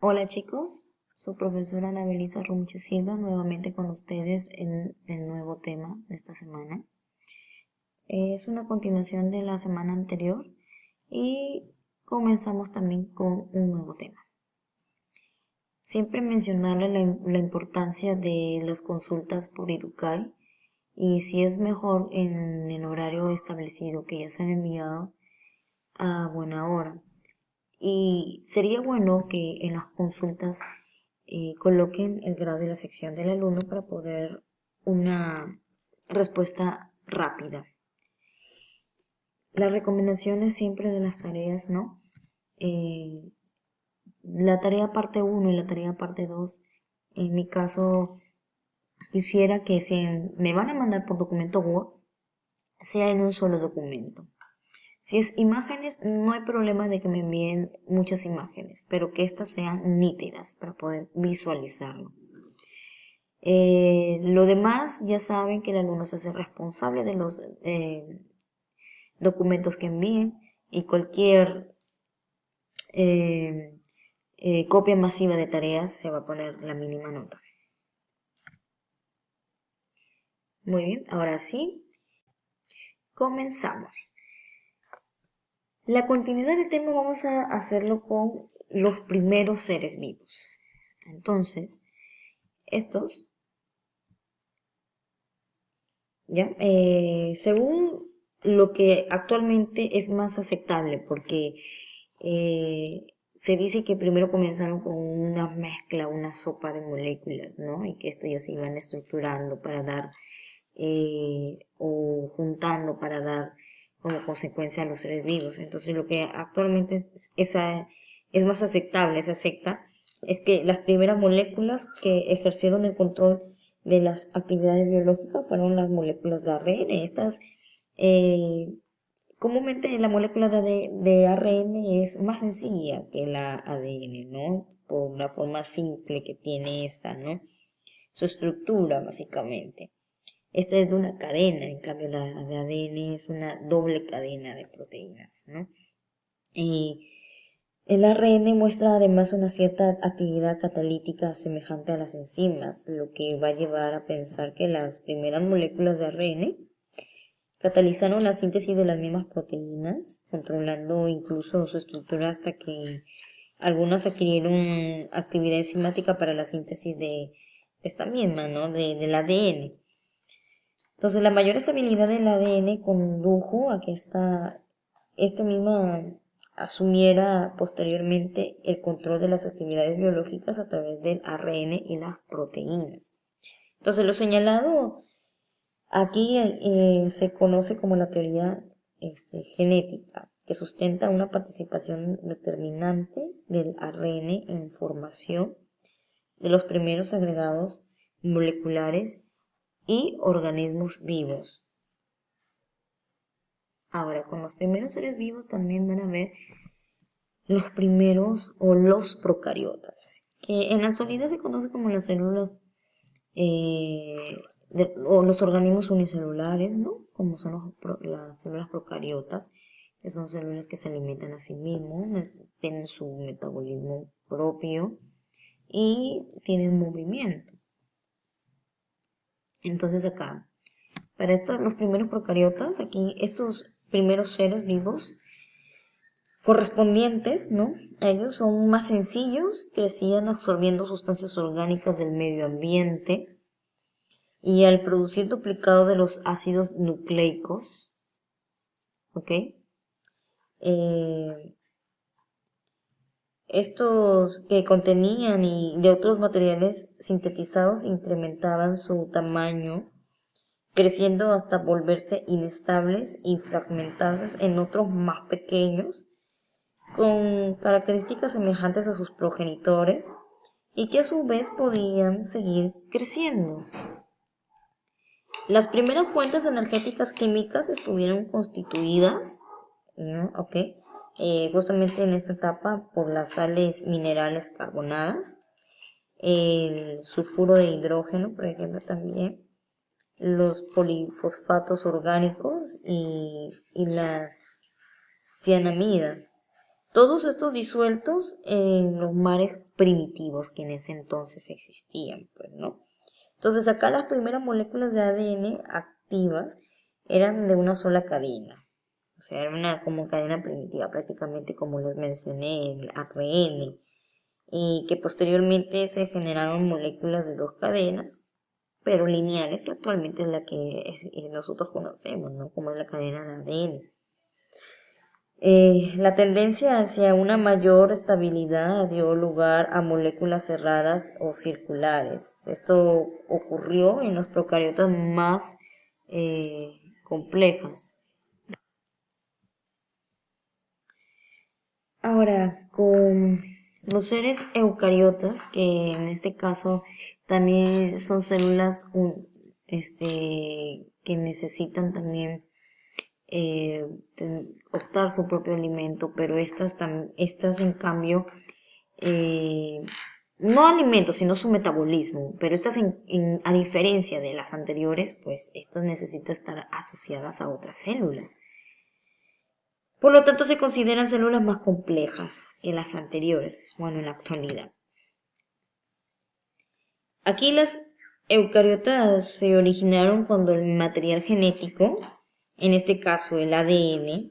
Hola chicos, su profesora Ana Belisa Runche Silva nuevamente con ustedes en el nuevo tema de esta semana. Es una continuación de la semana anterior y comenzamos también con un nuevo tema. Siempre mencionarle la importancia de las consultas por Educai y si es mejor en el horario establecido que ya se han enviado a buena hora. Y sería bueno que en las consultas coloquen el grado y la sección del alumno para poder una respuesta rápida. Las recomendaciones siempre de las tareas, ¿no? La tarea parte 1 y la tarea parte 2, en mi caso, quisiera que si me van a mandar por documento Word, sea en un solo documento. Si es imágenes, no hay problema de que me envíen muchas imágenes, pero que éstas sean nítidas para poder visualizarlo. Lo demás, ya saben que el alumno se hace responsable de los documentos que envíen y cualquier copia masiva de tareas se va a poner la mínima nota. Muy bien, ahora sí, comenzamos. La continuidad del tema vamos a hacerlo con los primeros seres vivos. Entonces, estos, ¿ya? Según lo que actualmente es más aceptable, porque se dice que primero comenzaron con una mezcla, una sopa de moléculas, ¿no? Y que esto ya se iban estructurando para dar, o juntando para dar como consecuencia a los seres vivos. Entonces lo que actualmente es más aceptable, se acepta, es que las primeras moléculas que ejercieron el control de las actividades biológicas fueron las moléculas de ARN. Estas, comúnmente la molécula de ARN es más sencilla que la ADN, ¿no? Por la forma simple que tiene esta, ¿no? Su estructura, básicamente. Esta es de una cadena, en cambio la de ADN es una doble cadena de proteínas, ¿no? Y el ARN muestra además una cierta actividad catalítica semejante a las enzimas, lo que va a llevar a pensar que las primeras moléculas de ARN catalizaron la síntesis de las mismas proteínas, controlando incluso su estructura hasta que algunas adquirieron actividad enzimática para la síntesis de esta misma, ¿no? Del ADN. Entonces, la mayor estabilidad del ADN condujo a que este mismo asumiera posteriormente el control de las actividades biológicas a través del ARN y las proteínas. Entonces, lo señalado aquí se conoce como la teoría genética, que sustenta una participación determinante del ARN en formación de los primeros agregados moleculares y organismos vivos. Ahora, con los primeros seres vivos también van a ver los primeros o los procariotas, que en la actualidad se conoce como las células o los organismos unicelulares, ¿no? Como son las células procariotas, que son células que se alimentan a sí mismos, tienen su metabolismo propio y tienen movimiento. Entonces acá, para los primeros procariotas, aquí estos primeros seres vivos correspondientes, ¿no? Ellos son más sencillos, crecían absorbiendo sustancias orgánicas del medio ambiente y al producir duplicado de los ácidos nucleicos, ¿ok? Estos que contenían y de otros materiales sintetizados incrementaban su tamaño, creciendo hasta volverse inestables y fragmentarse en otros más pequeños, con características semejantes a sus progenitores y que a su vez podían seguir creciendo. Las primeras fuentes energéticas químicas estuvieron constituidas, ¿no? Justamente en esta etapa por las sales minerales carbonadas, el sulfuro de hidrógeno, por ejemplo, también, los polifosfatos orgánicos y la cianamida. Todos estos disueltos en los mares primitivos que en ese entonces existían, pues, ¿no? Entonces acá las primeras moléculas de ADN activas eran de una sola cadena. O sea, era una como cadena primitiva, prácticamente como les mencioné, el ARN, y que posteriormente se generaron moléculas de dos cadenas, pero lineales, que actualmente es la que nosotros conocemos, ¿no? Como es la cadena de ADN. La tendencia hacia una mayor estabilidad dio lugar a moléculas cerradas o circulares. Esto ocurrió en los procariotas más complejas. Ahora, con los seres eucariotas, que en este caso también son células que necesitan también optar su propio alimento, pero estas en cambio, no alimentos, sino su metabolismo, pero estas a diferencia de las anteriores, pues estas necesitan estar asociadas a otras células. Por lo tanto, se consideran células más complejas que las anteriores, bueno, en la actualidad. Aquí las eucariotas se originaron cuando el material genético, en este caso el ADN,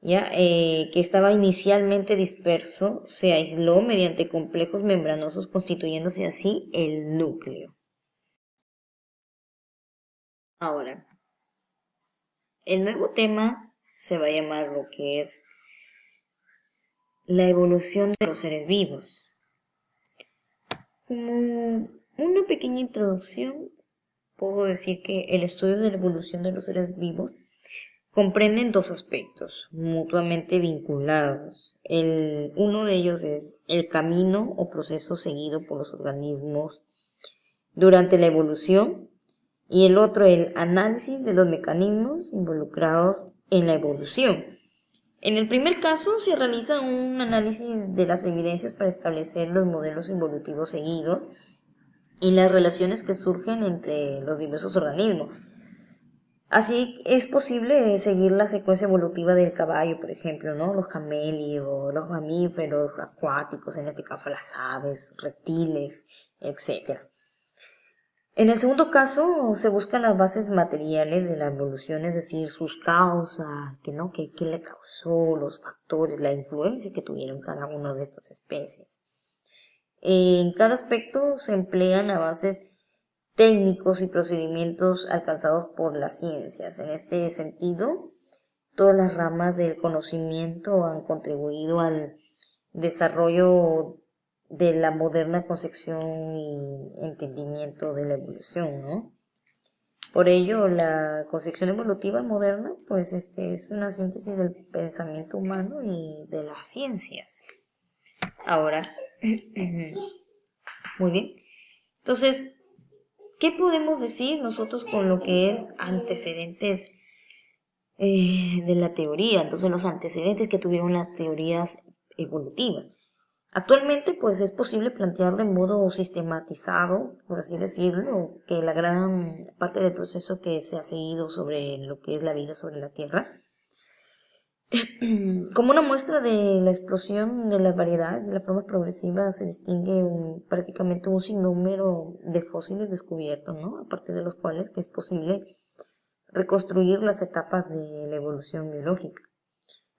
que estaba inicialmente disperso, se aisló mediante complejos membranosos, constituyéndose así el núcleo. Ahora, el nuevo tema se va a llamar lo que es la evolución de los seres vivos. Como una pequeña introducción, puedo decir que el estudio de la evolución de los seres vivos comprenden dos aspectos mutuamente vinculados. Uno de ellos es el camino o proceso seguido por los organismos durante la evolución y el otro el análisis de los mecanismos involucrados en la evolución. En el primer caso se realiza un análisis de las evidencias para establecer los modelos evolutivos seguidos y las relaciones que surgen entre los diversos organismos. Así es posible seguir la secuencia evolutiva del caballo, por ejemplo, ¿no? Los camélidos, los mamíferos acuáticos, en este caso las aves, reptiles, etc. En el segundo caso se buscan las bases materiales de la evolución, es decir, sus causas, qué le causó, los factores, la influencia que tuvieron cada una de estas especies. En cada aspecto se emplean avances técnicos y procedimientos alcanzados por las ciencias. En este sentido, todas las ramas del conocimiento han contribuido al desarrollo de la moderna concepción y entendimiento de la evolución, ¿no? Por ello, la concepción evolutiva moderna, pues, es una síntesis del pensamiento humano y de las ciencias. Ahora, muy bien. Entonces, ¿qué podemos decir nosotros con lo que es antecedentes de la teoría? Entonces, los antecedentes que tuvieron las teorías evolutivas. Actualmente, pues, es posible plantear de modo sistematizado, por así decirlo, que la gran parte del proceso que se ha seguido sobre lo que es la vida sobre la Tierra, como una muestra de la explosión de las variedades y las formas progresivas, se distingue prácticamente un sinnúmero de fósiles descubiertos, ¿no? A partir de los cuales que es posible reconstruir las etapas de la evolución biológica.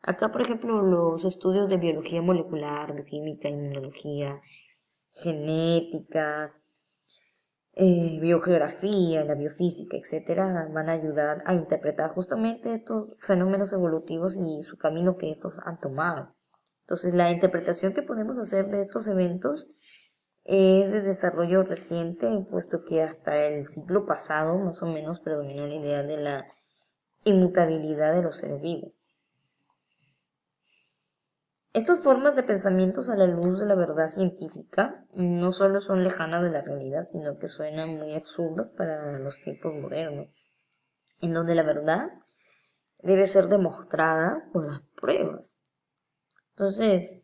Acá, por ejemplo, los estudios de biología molecular, bioquímica, inmunología, genética, biogeografía, la biofísica, etcétera, van a ayudar a interpretar justamente estos fenómenos evolutivos y su camino que estos han tomado. Entonces, la interpretación que podemos hacer de estos eventos es de desarrollo reciente, puesto que hasta el siglo pasado, más o menos, predominó la idea de la inmutabilidad de los seres vivos. Estas formas de pensamientos a la luz de la verdad científica no solo son lejanas de la realidad, sino que suenan muy absurdas para los tiempos modernos, en donde la verdad debe ser demostrada con las pruebas. Entonces,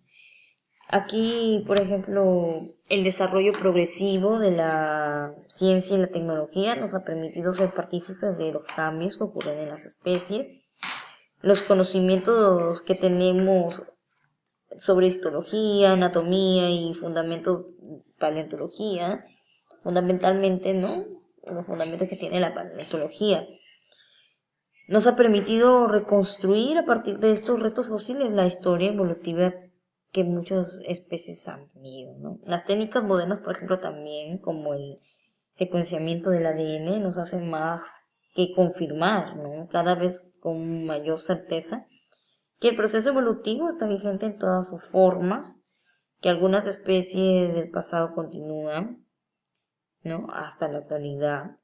aquí, por ejemplo, el desarrollo progresivo de la ciencia y la tecnología nos ha permitido ser partícipes de los cambios que ocurren en las especies. Los conocimientos que tenemos sobre histología, anatomía y fundamentos paleontología, fundamentalmente, ¿no? Los fundamentos que tiene la paleontología. Nos ha permitido reconstruir a partir de estos restos fósiles la historia evolutiva que muchas especies han tenido, ¿no? Las técnicas modernas, por ejemplo, también, como el secuenciamiento del ADN, nos hacen más que confirmar, ¿no? Cada vez con mayor certeza que el proceso evolutivo está vigente en todas sus formas, que algunas especies del pasado continúan, ¿no? Hasta la actualidad,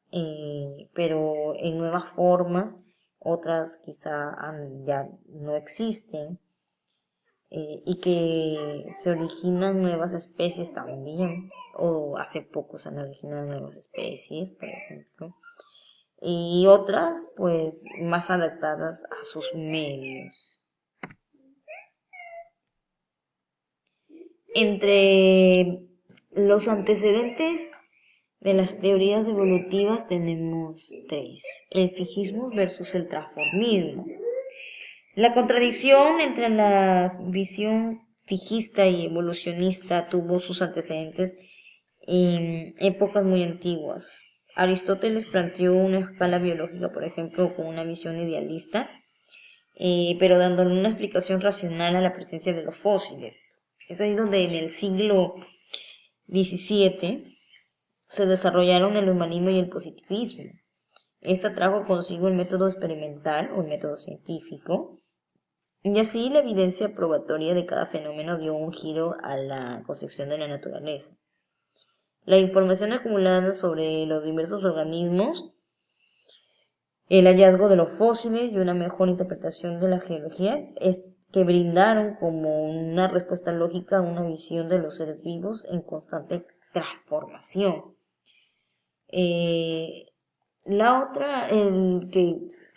pero en nuevas formas, otras quizá ya no existen, y que se originan nuevas especies también, o hace poco se han originado nuevas especies, por ejemplo, y otras pues más adaptadas a sus medios. Entre los antecedentes de las teorías evolutivas tenemos tres: el fijismo versus el transformismo. La contradicción entre la visión fijista y evolucionista tuvo sus antecedentes en épocas muy antiguas. Aristóteles planteó una escala biológica, por ejemplo, con una visión idealista, pero dándole una explicación racional a la presencia de los fósiles. Es ahí donde en el siglo XVII se desarrollaron el humanismo y el positivismo. Esta trajo consigo el método experimental o el método científico, y así la evidencia probatoria de cada fenómeno dio un giro a la concepción de la naturaleza. La información acumulada sobre los diversos organismos, el hallazgo de los fósiles y una mejor interpretación de la geología es que brindaron como una respuesta lógica a una visión de los seres vivos en constante transformación. La otra,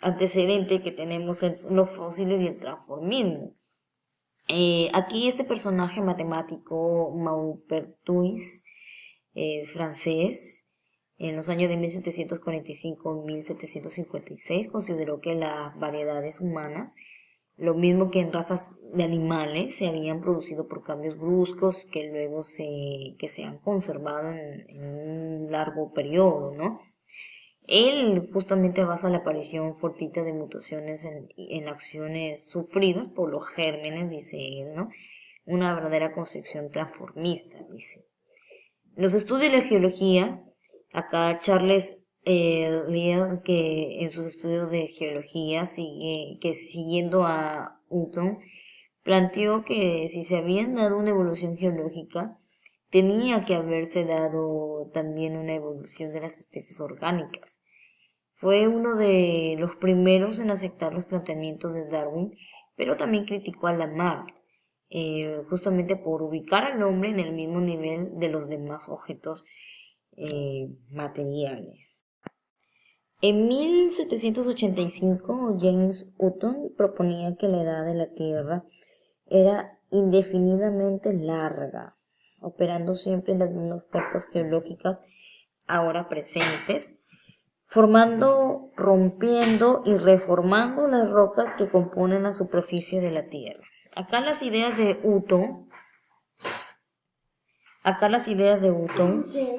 antecedente que tenemos es los fósiles y el transformismo. Aquí este personaje matemático, Maupertuis, francés, en los años de 1745 y 1756, consideró que las variedades humanas, lo mismo que en razas de animales, se habían producido por cambios bruscos que luego se han conservado en un largo periodo, ¿no? Él justamente basa la aparición fortuita de mutaciones en acciones sufridas por los gérmenes, dice él, ¿no? Una verdadera concepción transformista, dice. Los estudios de la geología, acá Charles Lyell, que en sus estudios de geología, siguiendo a Hutton, planteó que si se habían dado una evolución geológica, tenía que haberse dado también una evolución de las especies orgánicas. Fue uno de los primeros en aceptar los planteamientos de Darwin, pero también criticó a Lamarck, justamente por ubicar al hombre en el mismo nivel de los demás objetos materiales. En 1785, James Hutton proponía que la edad de la Tierra era indefinidamente larga, operando siempre en las mismas fuerzas geológicas ahora presentes, formando, rompiendo y reformando las rocas que componen la superficie de la Tierra. Acá las ideas de Hutton,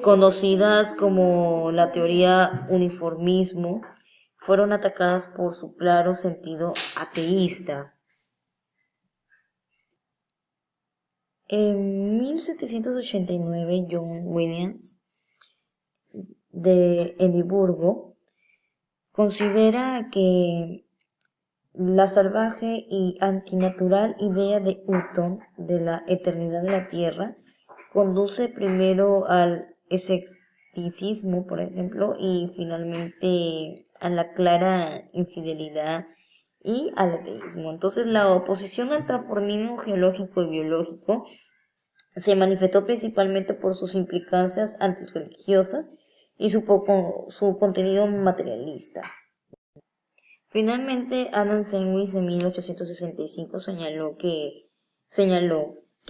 conocidas como la teoría uniformismo, fueron atacadas por su claro sentido ateísta. En 1789, John Williams de Edimburgo considera que la salvaje y antinatural idea de Hutton de la eternidad de la Tierra conduce primero al escepticismo, por ejemplo, y finalmente a la clara infidelidad y al ateísmo. Entonces, la oposición al transformismo geológico y biológico se manifestó principalmente por sus implicancias antirreligiosas y su contenido materialista. Finalmente, Adam Smith en 1865 señaló que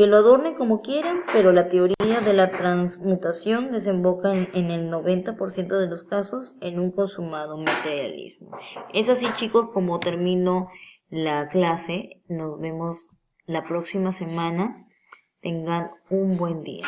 lo adornen como quieran, pero la teoría de la transmutación desemboca en el 90% de los casos en un consumado materialismo. Es así, chicos, como termino la clase. Nos vemos la próxima semana. Tengan un buen día.